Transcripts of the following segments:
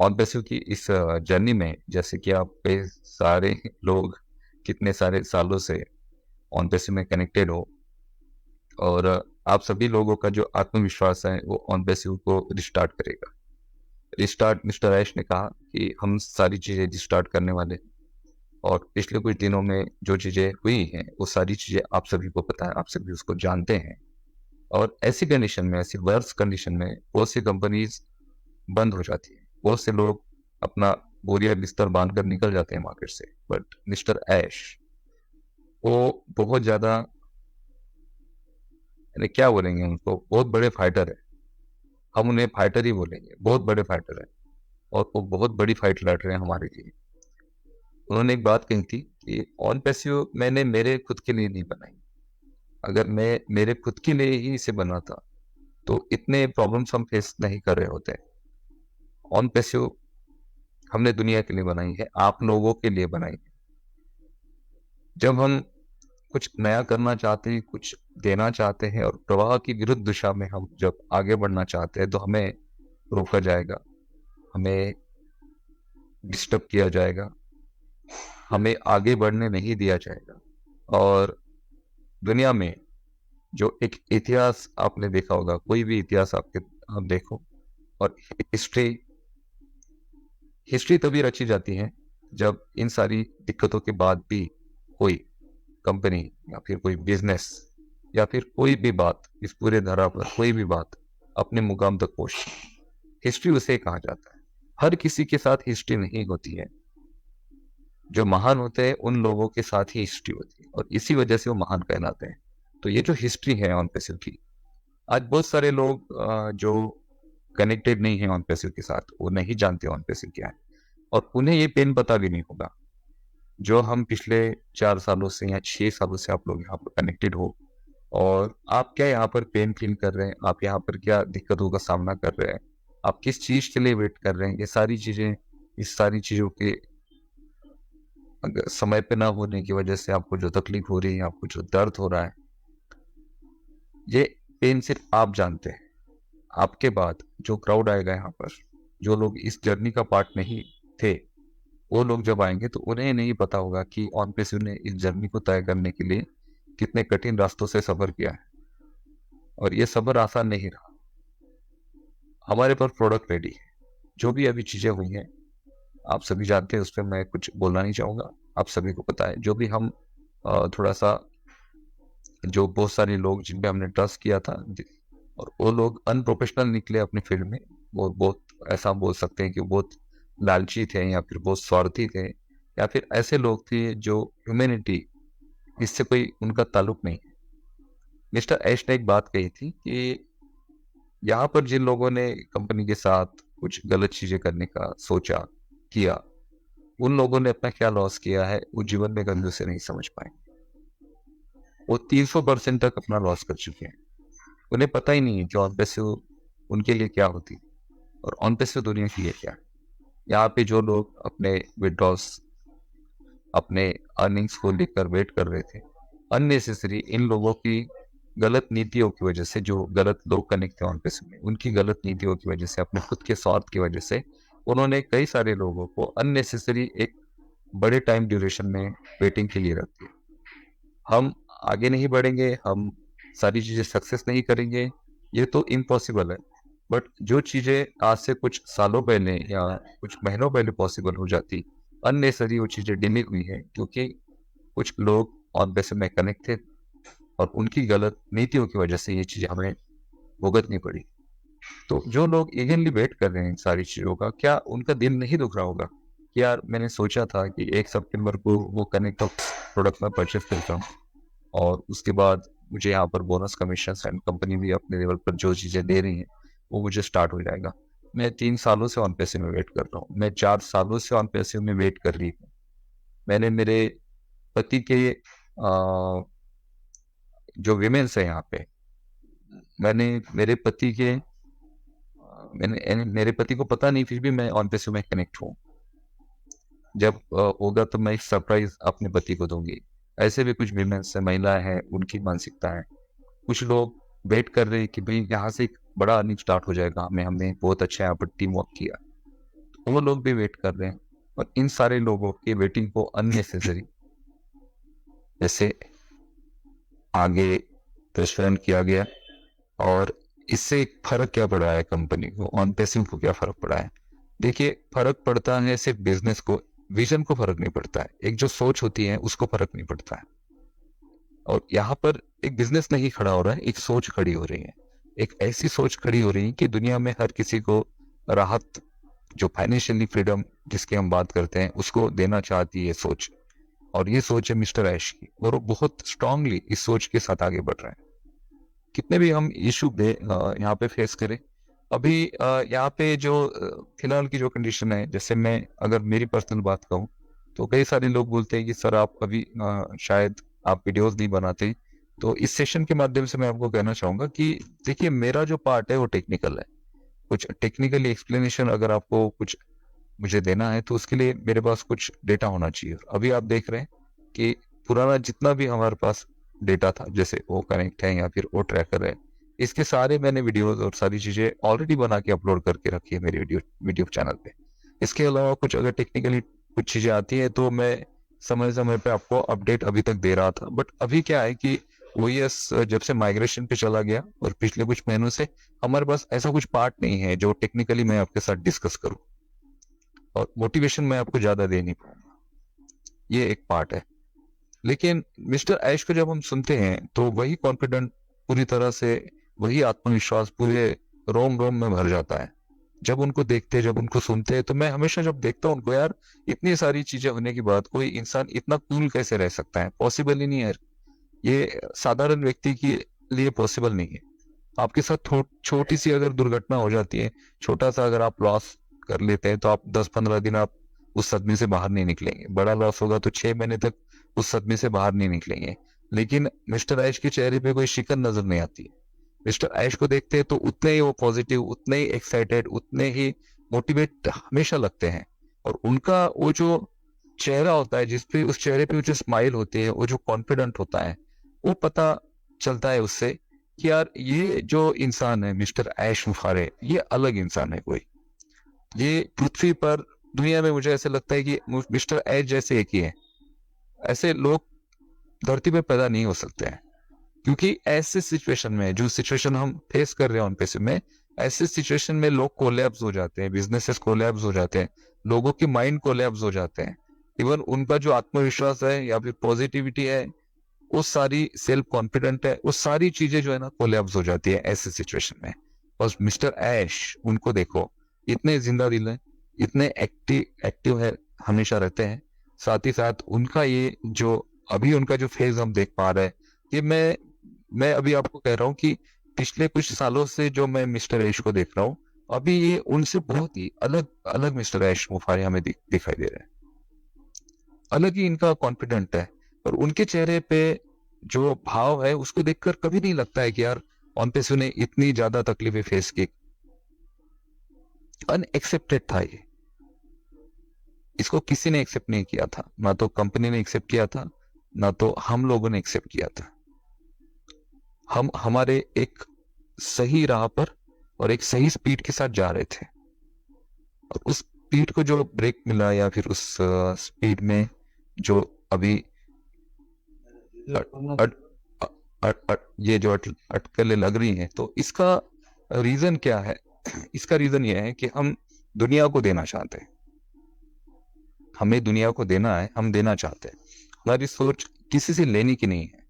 On passive की इस journey में जैसे कि आप पे सारे लोग कितने सारे सालों से ऑन पैसिव में कनेक्टेड हो और आप सभी लोगों का जो आत्मविश्वास है वो ऑन पैसिव को रिस्टार्ट करेगा। रिस्टार्ट मिस्टर ऐश ने कहा कि हम सारी चीज़ें रिस्टार्ट करने वाले हैं और पिछले कुछ दिनों में जो चीज़ें हुई हैं वो सारी चीज़ें आप सभी को पता है, आप सभी उसको जानते हैं। और ऐसी कंडीशन में, ऐसी वर्स्ट कंडीशन में बहुत सी कंपनीज बंद हो जाती है, बहुत से लोग अपना बोरिया बिस्तर बांध कर निकल जाते हैं मार्केट से। बट मिस्टर ऐश वो बहुत ज़्यादा, यानी क्या बोलेंगे उनको, बहुत बड़े फाइटर है। हम उन्हें फाइटर ही बोलेंगे, बहुत बड़े फाइटर है और वो बहुत बड़ी फाइट लड़ रहे हैं हमारे लिए। उन्होंने एक बात कही थी कि ऑन पैसिव मैंने मेरे खुद के लिए नहीं बनाई। अगर मैं मेरे खुद के लिए ही इसे बना था तो इतने प्रॉब्लम्स हम फेस नहीं कर रहे होते। ऑन पैसिव हमने दुनिया के लिए बनाई है, आप लोगों के लिए बनाई है। जब हम कुछ नया करना चाहते हैं, कुछ देना चाहते हैं और प्रवाह की विरुद्ध दिशा में हम जब आगे बढ़ना चाहते हैं तो हमें रोका जाएगा, हमें डिस्टर्ब किया जाएगा, हमें आगे बढ़ने नहीं दिया जाएगा। और दुनिया में जो एक इतिहास आपने देखा होगा, कोई भी इतिहास आप देखो, और हिस्ट्री हिस्ट्री तभी रची जाती है जब इन सारी दिक्कतों के बाद भी कोई कंपनी या फिर कोई बिजनेस या फिर कोई भी बात, इस पूरे धरा पर कोई भी बात अपने मुकाम तक पहुंचती है। हिस्ट्री उसे कहा जाता है। हर किसी के साथ हिस्ट्री नहीं होती है। जो महान होते हैं उन लोगों के साथ ही हिस्ट्री होती है और इसी वजह से वो महान कहलाते हैं। तो ये जो हिस्ट्री है ऑन पैसिव की, आज बहुत सारे लोग जो कनेक्टेड नहीं है ऑन पैसिव के साथ, वो नहीं जानते ऑन पैसिव क्या है और उन्हें ये पेन पता भी नहीं होगा। जो हम पिछले 4 सालों से या 6 सालों से आप लोग यहाँ पर कनेक्टेड हो और आप क्या यहाँ पर पेन फील कर रहे हैं, आप यहाँ पर क्या दिक्कतों का सामना कर रहे हैं, आप किस चीज के लिए वेट कर रहे हैं, ये सारी चीजें, इस सारी चीजों के अगर समय पे ना होने की वजह से आपको जो तकलीफ हो रही है, आपको जो दर्द हो रहा है, ये पेन सिर्फ आप जानते हैं। आपके बाद जो क्राउड आएगा यहाँ पर, जो लोग इस जर्नी का पार्ट नहीं थे, वो लोग जब आएंगे तो उन्हें नहीं पता होगा कि ऑन पैसिव ने इस जर्नी को तय करने के लिए कितने कठिन रास्तों से सफर किया है और ये सफर आसान नहीं रहा। हमारे पास प्रोडक्ट रेडी है, जो भी अभी चीजें हुई हैं आप सभी जानते हैं, उस पर मैं कुछ बोलना नहीं चाहूंगा। आप सभी को पता है जो भी हम थोड़ा सा, जो बहुत सारे लोग जिन पे हमने ट्रस्ट किया था और वो लोग अनप्रोफेशनल निकले अपनी फील्ड में, वो बहुत, ऐसा बोल सकते हैं कि बहुत लालची थे या फिर बहुत स्वार्थी थे या फिर ऐसे लोग थे जो ह्यूमैनिटी, इससे कोई उनका ताल्लुक नहीं है। मिस्टर ऐश ने एक बात कही थी कि यहाँ पर जिन लोगों ने कंपनी के साथ कुछ गलत चीजें करने का सोचा किया, उन लोगों ने अपना क्या लॉस किया है वो जीवन में कभी उसे नहीं समझ पाए। वो 300% तक अपना लॉस कर चुके हैं। उन्हें पता ही नहीं है कि ऑन पैसिव उनके लिए क्या होती और ऑन पैसिव दुनिया के लिए क्या है। यहाँ पे जो लोग अपने विड्रॉल्स, अपने अर्निंग्स को लेकर वेट कर रहे थे, अननेसेसरी इन लोगों की गलत नीतियों की वजह से, जो गलत लोग कनेक्ट थे ऑन पैसिव में, उनकी गलत नीतियों की वजह से, अपने खुद के स्वार्थ की वजह से उन्होंने कई सारे लोगों को अननेसेसरी एक बड़े टाइम ड्यूरेशन में वेटिंग के लिए रख दिया। हम आगे नहीं बढ़ेंगे, हम सारी चीजें सक्सेस नहीं करेंगे, ये तो इम्पॉसिबल है। बट जो चीजें आज से कुछ सालों पहले या कुछ महीनों पहले पॉसिबल हो जाती, अननेसरी वो चीजें डिले हुई हैं क्योंकि कुछ लोग ऑन पैसे में कनेक्ट थे और उनकी गलत नीतियों की वजह से ये चीजें हमें भुगतनी पड़ी। तो जो लोग ईगरली वेट कर रहे हैं इन सारी चीजों का, क्या उनका दिल नहीं दुख रहा होगा कि यार मैंने सोचा था कि 1 सितंबर को वो कनेक्ट प्रोडक्ट में परचेस करता हूँ और उसके बाद मुझे यहाँ पर बोनस कमीशन एंड कंपनी भी अपने लेवल पर जो चीज़ें दे रही हैं वो मुझे स्टार्ट हो जाएगा। मैं 3 सालों से ऑन पैसे में वेट कर रहा हूँ, मैं 4 सालों से ऑन पैसे में वेट कर रही हूँ। मैंने मेरे पति के जो विमेन्स है यहाँ पे, मैंने मेरे पति के मेरे पति को पता नहीं, फिर भी मैं ऑन पैसे में कनेक्ट हूँ। जब होगा तो मैं एक सरप्राइज अपने पति को दूंगी। ऐसे भी कुछ विमेन्स है, महिलाएं हैं, उनकी मानसिकता है। कुछ लोग वेट कर रहे हैं कि भाई यहाँ से एक बड़ा अर्निंग स्टार्ट हो जाएगा, हमें हमने बहुत अच्छा यहाँ पर टीम वर्क किया। वो लोग भी वेट कर रहे हैं, और इन सारे लोगों की वेटिंग को अननेसेसरी जैसे आगे प्रेशराइज किया गया। और इससे एक फर्क क्या पड़ा है कंपनी को, ऑन पेसिंग को क्या फर्क पड़ा है? देखिए, फर्क पड़ता है सिर्फ बिजनेस को, विजन को फर्क नहीं पड़ता है, एक जो सोच होती है उसको फर्क नहीं पड़ता है। और यहाँ पर एक बिजनेस नहीं खड़ा हो रहा है, एक सोच खड़ी हो रही है। एक ऐसी सोच खड़ी हो रही है कि दुनिया में हर किसी को राहत, जो फाइनेंशियली फ्रीडम जिसकी हम बात करते हैं, उसको देना चाहती है सोच। और ये सोच है मिस्टर ऐश की, और वो बहुत स्ट्रांगली इस सोच के साथ आगे बढ़ रहे हैं। कितने भी हम इशू यहाँ पे फेस करें, अभी यहाँ पे जो फिलहाल की जो कंडीशन है, जैसे मैं अगर मेरी पर्सनल बात कहूँ, तो कई सारे लोग बोलते हैं कि सर आप अभी शायद आप वीडियोस नहीं बनाते। तो इस सेशन के माध्यम से मैं आपको कहना चाहूंगा कि देखिए, मेरा जो पार्ट है वो टेक्निकल है। कुछ टेक्निकली एक्सप्लेनेशन अगर आपको कुछ मुझे देना है, तो उसके लिए मेरे पास कुछ डेटा होना चाहिए। अभी आप देख रहे हैं कि पुराना जितना भी हमारे पास डेटा था, जैसे वो कनेक्ट है या फिर वो ट्रैकर है, इसके सारे मैंने वीडियोस और सारी चीजें ऑलरेडी बना के अपलोड करके रखी है मेरे वीडियो चैनल पे। इसके अलावा कुछ अगर टेक्निकली कुछ चीजें आती है तो मैं समय समय पे आपको अपडेट अभी तक दे रहा था। बट अभी क्या है कि ओएस जब से माइग्रेशन पे चला गया और पिछले कुछ महीनों से हमारे पास ऐसा कुछ पार्ट नहीं है जो टेक्निकली मैं आपके साथ डिस्कस करूं, और मोटिवेशन मैं आपको ज्यादा दे नहीं पाऊंगा। ये एक पार्ट है। लेकिन मिस्टर ऐश को जब हम सुनते हैं तो वही कॉन्फिडेंट पूरी तरह से, वही आत्मविश्वास पूरे रोम रोम में भर जाता है जब उनको देखते हैं, जब उनको सुनते हैं। तो मैं हमेशा जब देखता हूँ उनको, यार इतनी सारी चीजें होने के बाद कोई इंसान इतना कूल कैसे रह सकता है? पॉसिबल ही नहीं है। ये साधारण व्यक्ति के लिए पॉसिबल नहीं है। आपके साथ छोटी सी अगर दुर्घटना हो जाती है, छोटा सा अगर आप लॉस कर लेते हैं, तो आप 10-15 दिन आप उस सदमे से बाहर नहीं निकलेंगे। बड़ा लॉस होगा तो 6 महीने तक उस सदमे से बाहर नहीं निकलेंगे। लेकिन मिस्टर ऐश के चेहरे पे कोई शिकन नजर नहीं आती है। मिस्टर ऐश को देखते हैं तो उतने ही वो पॉजिटिव, उतने ही एक्साइटेड, उतने ही मोटिवेट हमेशा लगते हैं। और उनका वो जो चेहरा होता है, जिसपे उस चेहरे पे जो स्माइल होती है, वो जो कॉन्फिडेंट होता है, वो पता चलता है उससे कि यार ये जो इंसान है मिस्टर ऐश मुफारे, ये अलग इंसान है कोई। ये पृथ्वी पर, दुनिया में मुझे ऐसे लगता है कि मिस्टर ऐश जैसे एक ही है। ऐसे लोग धरती पे पैदा नहीं हो सकते हैं। क्योंकि ऐसे सिचुएशन में, जो सिचुएशन हम फेस कर रहे हैं ऑन पेस में, ऐसे सिचुएशन में लोग कोलैप्स हो जाते हैं, बिजनेसेस कोलैप्स हो जाते हैं, लोगों के माइंड कोलैप्स हो जाते हैं। इवन उनका जो आत्मविश्वास है या फिर पॉजिटिविटी है, वो सारी सेल्फ कॉन्फिडेंट है, वो सारी चीजें जो है ना कोलैप्स हो जाती है ऐसे सिचुएशन में। बस मिस्टर ऐश, उनको देखो, इतने जिंदा दिल है, इतने एक्टिव है, हमेशा रहते हैं। साथ ही साथ उनका ये जो अभी उनका जो फेज हम देख पा रहे हैं, ये मैं अभी आपको कह रहा हूँ कि पिछले कुछ सालों से जो मैं मिस्टर ऐश को देख रहा हूँ, अभी ये उनसे बहुत ही अलग अलग मिस्टर ऐश मुफारी हमें दिखाई दे रहे हैं। अलग ही इनका कॉन्फिडेंट है। और उनके चेहरे पे जो भाव है उसको देखकर कभी नहीं लगता है कि यार ऑन पेसो ने इतनी ज्यादा तकलीफें फेस की। अनएक्सेप्टेड था ये, इसको किसी ने एक्सेप्ट नहीं किया था, ना तो कंपनी ने एक्सेप्ट किया था, ना तो हम लोगों ने एक्सेप्ट किया था। हम हमारे एक सही राह पर और एक सही स्पीड के साथ जा रहे थे, और उस स्पीड को जो ब्रेक मिला, या फिर उस स्पीड में जो अभी अट, ये जो अटकलें लग रही हैं, तो इसका रीजन क्या है? इसका रीजन ये है कि हम दुनिया को देना चाहते हैं। हमें दुनिया को देना है, हम देना चाहते हैं। हमारी सोच किसी से लेने की नहीं है।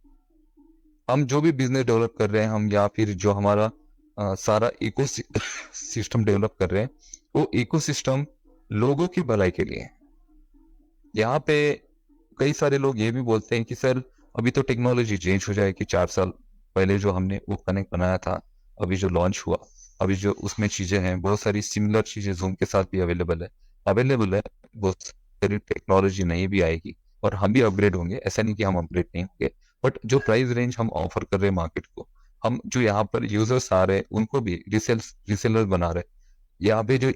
हम जो भी बिजनेस डेवलप कर रहे हैं, हम या फिर जो हमारा सारा इको सिस्टम डेवलप कर रहे हैं, वो इकोसिस्टम लोगों की भलाई के लिए है। यहाँ पे कई सारे लोग ये भी बोलते हैं कि सर अभी तो टेक्नोलॉजी चेंज हो जाएगी। 4 साल पहले जो हमने वो कनेक्ट बनाया था, अभी जो लॉन्च हुआ, अभी जो उसमें चीजें हैं, बहुत सारी सिमिलर चीजें जूम के साथ भी अवेलेबल है। बहुत सारी टेक्नोलॉजी नहीं भी आएगी और हम भी अपग्रेड होंगे, ऐसा नहीं कि हम अपग्रेड नहीं होंगे। बट जो प्राइस रेंज हम ऑफर कर रहे हैं मार्केट को, हम जो यहाँ पर यूजर्स आ रहे हैं उनको भी रिसेलर बना रहे हैं। यहाँ पे जो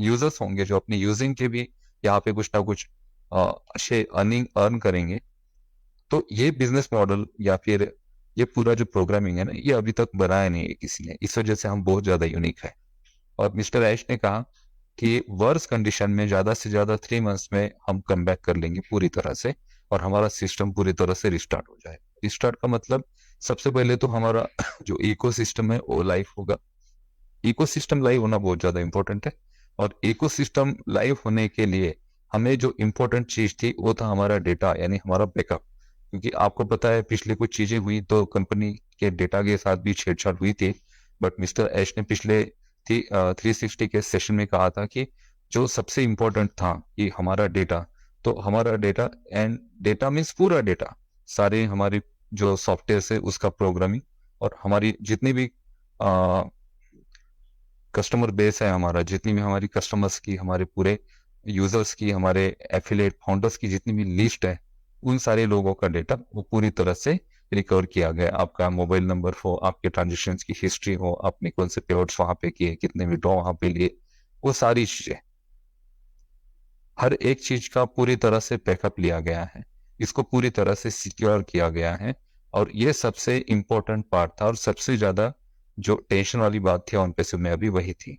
यूजर्स होंगे जो अपने यूजिंग के भी यहाँ पे कुछ ना कुछ अच्छे अर्न करेंगे। तो ये बिजनेस मॉडल या फिर ये पूरा जो प्रोग्रामिंग है ना, ये अभी तक बनाया नहीं है किसी ने। इस वजह से हम बहुत ज्यादा यूनिक है। और मिस्टर ऐश ने कहा कि वर्स कंडीशन में ज़्यादा से ज़्यादा 3 मंथ्स में हम कम बैक कर लेंगे पूरी तरह से, और हमारा सिस्टम पूरी तरह से रिस्टार्ट हो जाए। रिस्टार्ट का मतलब सबसे पहले तो हमारा जो इकोसिस्टम है वो लाइव होगा। इकोसिस्टम लाइव होना बहुत ज़्यादा इंपॉर्टेंट है, और इकोसिस्टम लाइव होने के लिए हमें जो इम्पोर्टेंट चीज़ थी वो था हमारा डेटा, यानी हमारा बैकअप। क्योंकि आपको पता है पिछले कुछ चीज़ें हुई तो कंपनी के डेटा के साथ भी छेड़छाड़ हुई थी, बट मिस्टर ऐश ने पिछले 360 के सेशन में कहा था कि जो सबसे इम्पोर्टेंट था कि हमारा डेटा, तो हमारा डेटा, एंड डेटा मीन्स पूरा डेटा, सारे हमारे जो सॉफ्टवेयर है उसका प्रोग्रामिंग, और हमारी जितनी भी कस्टमर बेस है, हमारा जितनी भी हमारी कस्टमर्स की, हमारे पूरे यूजर्स की, हमारे एफिलिएट फाउंडर्स की जितनी भी लिस्ट है, उन सारे लोगों का डेटा वो पूरी तरह से रिकवर किया गया। आपका मोबाइल नंबर हो, आपके ट्रांजेक्शन की हिस्ट्री हो, आपने कौन से पेआउट्स वहां पे किए, कितने विड्रॉ वहां पे लिए, वो सारी चीजें, हर एक चीज का पूरी तरह से बैकअप लिया गया है, इसको पूरी तरह से सिक्योर किया गया है। और ये सबसे इम्पोर्टेंट पार्ट था, और सबसे ज्यादा जो टेंशन वाली बात थी ऑन पैसिव में अभी वही थी।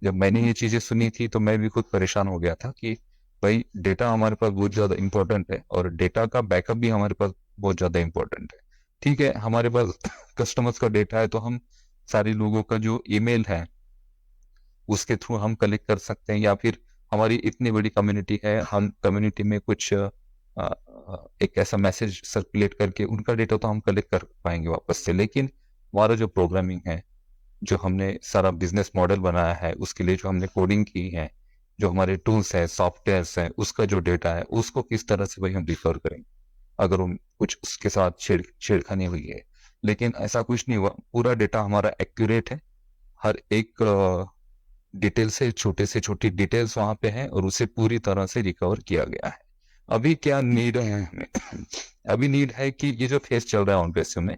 जब मैंने ये चीजें सुनी थी तो मैं भी खुद परेशान हो गया था कि भाई डेटा हमारे पास बहुत ज्यादा इंपॉर्टेंट है, और डेटा का बैकअप भी हमारे पास बहुत ज्यादा इंपॉर्टेंट है। ठीक है, हमारे पास कस्टमर्स का डेटा है तो हम सारे लोगों का जो ईमेल है उसके थ्रू हम कलेक्ट कर सकते हैं, या फिर हमारी इतनी बड़ी कम्युनिटी है, हम कम्युनिटी में कुछ एक ऐसा मैसेज सर्कुलेट करके उनका डेटा तो हम कलेक्ट कर पाएंगे वापस से। लेकिन हमारा जो प्रोग्रामिंग है, जो हमने सारा बिजनेस मॉडल बनाया है, उसके लिए जो हमने कोडिंग की है, जो हमारे टूल्स है, सॉफ्टवेयर्स हैं, उसका जो डेटा है उसको किस तरह से भाई हम रिकवर करेंगे अगर हम कुछ उसके साथ छेड़खानी हुई है। लेकिन ऐसा कुछ नहीं हुआ, पूरा डेटा हमारा एक्यूरेट है, हर एक डिटेल से छोटी डिटेल्स वहां पे है, और उसे पूरी तरह से रिकवर किया गया है। अभी क्या नीड है हमें? अभी नीड है कि ये जो फेज चल रहा है ऑन पैसिव में,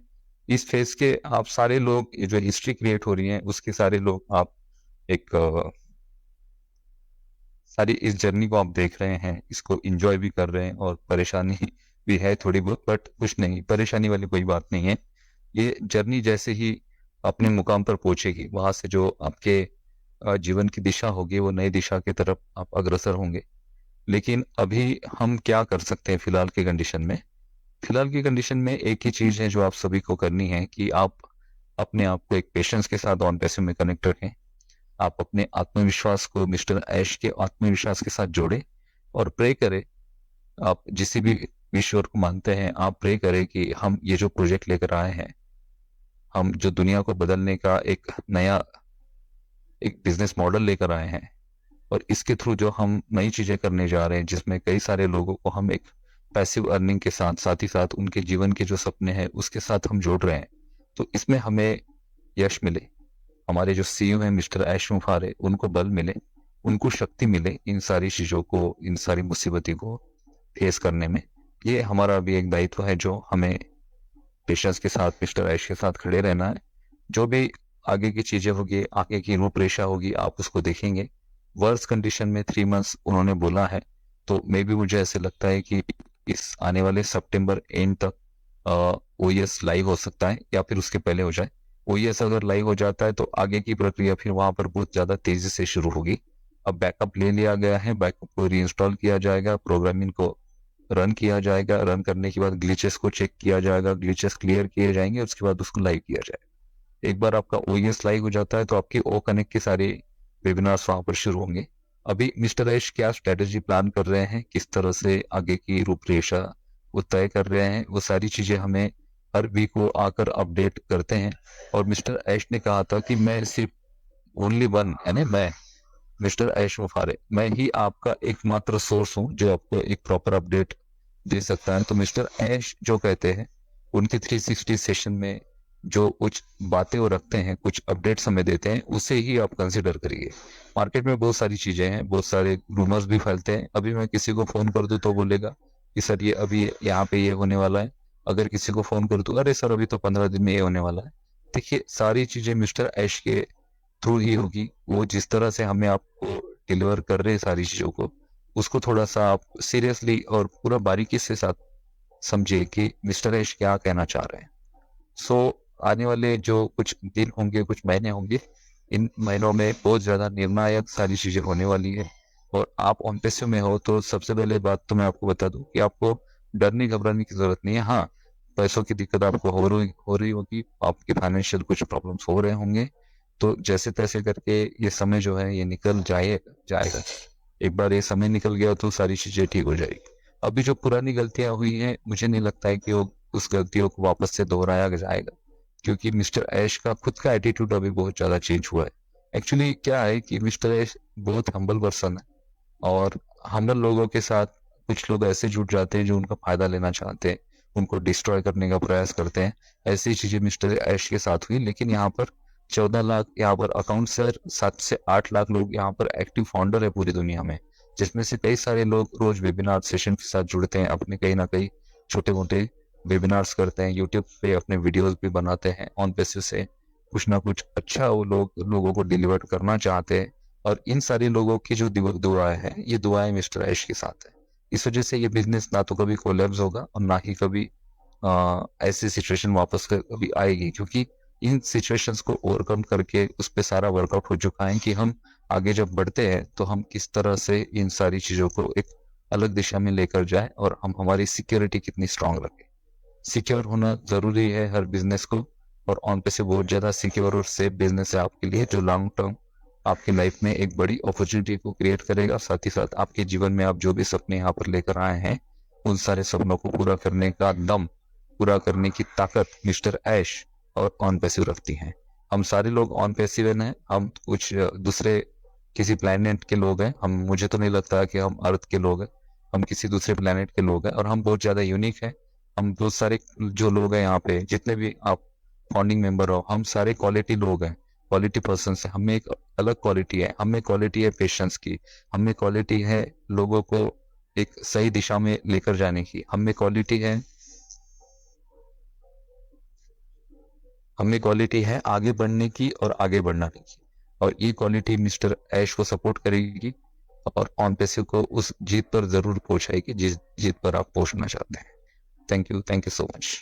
इस फेज के आप सारे लोग, ये जो हिस्ट्री क्रिएट हो रही है उसके सारे लोग आप एक सारी इस जर्नी को आप देख रहे हैं, इसको एंजॉय भी कर रहे हैं, और परेशानी भी है थोड़ी बहुत, बट कुछ नहीं, परेशानी वाली कोई बात नहीं है। ये जर्नी जैसे ही अपने मुकाम पर पहुंचेगी, वहां से जो आपके जीवन की दिशा होगी वो नई दिशा की तरफ आप अग्रसर होंगे। लेकिन अभी हम क्या कर सकते हैं फिलहाल की कंडीशन में? फिलहाल की कंडीशन में एक ही चीज है जो आप सभी को करनी है कि आप अपने आप को एक पेशेंस के साथ ऑन पैसिव में कनेक्ट रखें। आप अपने आत्मविश्वास को मिस्टर ऐश के आत्मविश्वास के साथ जोड़े, और प्रे करें। आप जिस भी ईश्वर को मानते हैं, आप प्रे करें कि हम ये जो प्रोजेक्ट लेकर आए हैं, हम जो दुनिया को बदलने का एक नया एक बिजनेस मॉडल लेकर आए हैं, और इसके थ्रू जो हम नई चीजें करने जा रहे हैं, जिसमें कई सारे लोगों को हम एक पैसिव अर्निंग के साथ साथ ही साथ उनके जीवन के जो सपने हैं उसके साथ हम जोड़ रहे हैं, तो इसमें हमें यश मिले। हमारे जो सीईओ हैं मिस्टर ऐश मुफारे, उनको बल मिले, उनको शक्ति मिले इन सारी चीजों को, इन सारी मुसीबती को फेस करने में। ये हमारा भी एक दायित्व है जो हमें पेशेंस के साथ मिस्टर ऐश के साथ खड़े रहना है। जो भी आगे की चीजें होगी, आगे की रूपरेखा होगी, आप उसको देखेंगे। वर्स कंडीशन में 3 मंथ्स उन्होंने बोला है, तो मे भी मुझे ऐसे लगता है कि इस आने वाले सितंबर एंड तक ओएस लाइव हो सकता है, या फिर उसके पहले हो जाए। ओएस अगर लाइव हो जाता है तो आगे की प्रक्रिया फिर वहां पर बहुत ज्यादा तेजी से शुरू होगी। अब बैकअप ले लिया गया है, बैकअप को रीइंस्टॉल किया जाएगा, प्रोग्रामिंग को रन किया जाएगा, रन करने के बाद ग्लिचेस को चेक किया जाएगा, ग्लिचेस क्लियर किए जाएंगे, उसके बाद उसको लाइव किया जाएगा। एक बार आपका ओएस लाइव हो जाता है तो आपकी ओ कनेक्ट के सारे वेबिनार्स वहां पर शुरू होंगे। अभी मिस्टर ऐश क्या स्ट्रेटेजी प्लान कर रहे हैं, किस तरह से आगे की रूपरेखा वो तय कर रहे हैं, वो सारी चीजें हमें हर वीक को आकर अपडेट करते हैं। और मिस्टर ऐश ने कहा था कि मैं सिर्फ ओनली वन, यानी मैं मिस्टर ऐश मुफारे, मैं ही आपका एकमात्र सोर्स हूँ जो आपको एक प्रॉपर अपडेट दे सकता है। तो मिस्टर ऐश जो कहते हैं, उनके 360 सेशन में जो कुछ बातें वो रखते हैं, कुछ अपडेट्स हमें देते हैं, उसे ही आप कंसिडर करिए। मार्केट में बहुत सारी चीजें हैं, बहुत सारे रूमर्स भी फैलते हैं। अभी मैं किसी को फोन कर दूं तो बोलेगा कि सर ये अभी यहाँ पे ये होने वाला है, अगर किसी को फोन कर दूं, अरे सर अभी तो 15 दिन में ये होने वाला है। देखिए, सारी चीजें मिस्टर ऐश के थ्रू ही होगी। वो जिस तरह से हमें आपको डिलीवर कर रहे हैं सारी चीजों को, उसको थोड़ा सा आप सीरियसली और पूरा बारीकी से साथ समझिए कि मिस्टर ऐश क्या कहना चाह रहे हैं। सो आने वाले जो कुछ दिन होंगे, कुछ महीने होंगे, इन महीनों में बहुत ज़्यादा निर्णायक सारी चीज़ें होने वाली है। और आप ऑन पैसिव में हो तो सबसे पहले बात तो मैं आपको बता दूं कि आपको डरने घबराने की ज़रूरत नहीं है। हाँ, पैसों की दिक्कत आपको हो रही होगी, आपके फाइनेंशियल कुछ प्रॉब्लम्स हो रहे होंगे, तो जैसे तैसे करके ये समय जो है ये निकल जाएगा। एक बार ये समय निकल गया तो सारी चीज़ें ठीक हो जाएगी। अभी जो पुरानी गलतियां हुई हैं, मुझे नहीं लगता है कि वो उस गलतियों को वापस से दोहराया जाएगा, क्योंकि मिस्टर ऐश का खुद का एटीट्यूड अभी बहुत ज़्यादा चेंज हुआ है। एक्चुअली क्या है कि मिस्टर ऐश बहुत हम्बल पर्सन है, और हम्बल लोगों के साथ कुछ लोग ऐसे जुट जाते हैं जो उनका फायदा लेना चाहते हैं, उनको डिस्ट्रॉय करने का प्रयास करते हैं। ऐसी चीजें मिस्टर ऐश के साथ हुई, लेकिन यहाँ पर 14 लाख यहाँ पर अकाउंट से 7 से 8 लाख लोग यहाँ पर एक्टिव फाउंडर है पूरी दुनिया में, जिसमें से कई सारे लोग रोज वेबिनार सेशन के साथ जुड़ते हैं, अपने कहीं ना कहीं छोटे मोटे वेबिनार्स करते हैं, यूट्यूब पे अपने वीडियोस भी बनाते हैं, ऑन बेसिस से कुछ ना कुछ अच्छा वो लोगों को डिलीवर करना चाहते हैं। और इन सारे लोगों की जो दुआएं हैं, ये दुआएं मिस्टर ऐश के साथ है। इस वजह से ये बिजनेस ना तो कभी कोलैप्स होगा और ना ही कभी ऐसी सिचुएशन वापस कभी आएगी, क्योंकि इन सिचुएशंस को ओवरकम करके उस पर सारा वर्कआउट हो चुका है कि हम आगे जब बढ़ते हैं तो हम किस तरह से इन सारी चीज़ों को एक अलग दिशा में लेकर जाए, और हम हमारी सिक्योरिटी कितनी स्ट्रांग रखें। सिक्योर होना ज़रूरी है हर बिजनेस को, और ऑन पे से बहुत ज़्यादा सिक्योर और सेफ बिजनेस है आपके लिए, जो लॉन्ग टर्म आपकी लाइफ में एक बड़ी अपॉर्चुनिटी को क्रिएट करेगा। साथ ही साथ आपके जीवन में आप जो भी सपने यहाँ पर लेकर आए हैं, उन सारे सपनों को पूरा करने का दम, पूरा करने की ताकत मिस्टर ऐश और ऑन पैसिव रखती हैं। हम सारे लोग ऑन पैसिव हैं, हम कुछ दूसरे किसी प्लेनेट के लोग हैं। हम, मुझे तो नहीं लगता कि हम अर्थ के लोग हैं, हम किसी दूसरे प्लेनेट के लोग हैं, और हम बहुत ज़्यादा यूनिक हैं। हम बहुत सारे जो लोग हैं यहाँ पे, जितने भी आप फाउंडिंग मेंबर हो, हम सारे क्वालिटी लोग हैं, क्वालिटी पर्सन है। हमें एक अलग क्वालिटी है, हमें क्वालिटी है पेशेंस की, हमें क्वालिटी है लोगों को एक सही दिशा में लेकर जाने की, हमें क्वालिटी है आगे बढ़ने की और आगे बढ़ना की। और ये क्वालिटी मिस्टर ऐश को सपोर्ट करेगी और ऑन पैसिव को उस जीत पर जरूर पहुंचाएगी जिस जीत पर आप पहुंचना चाहते हैं। Thank you so much.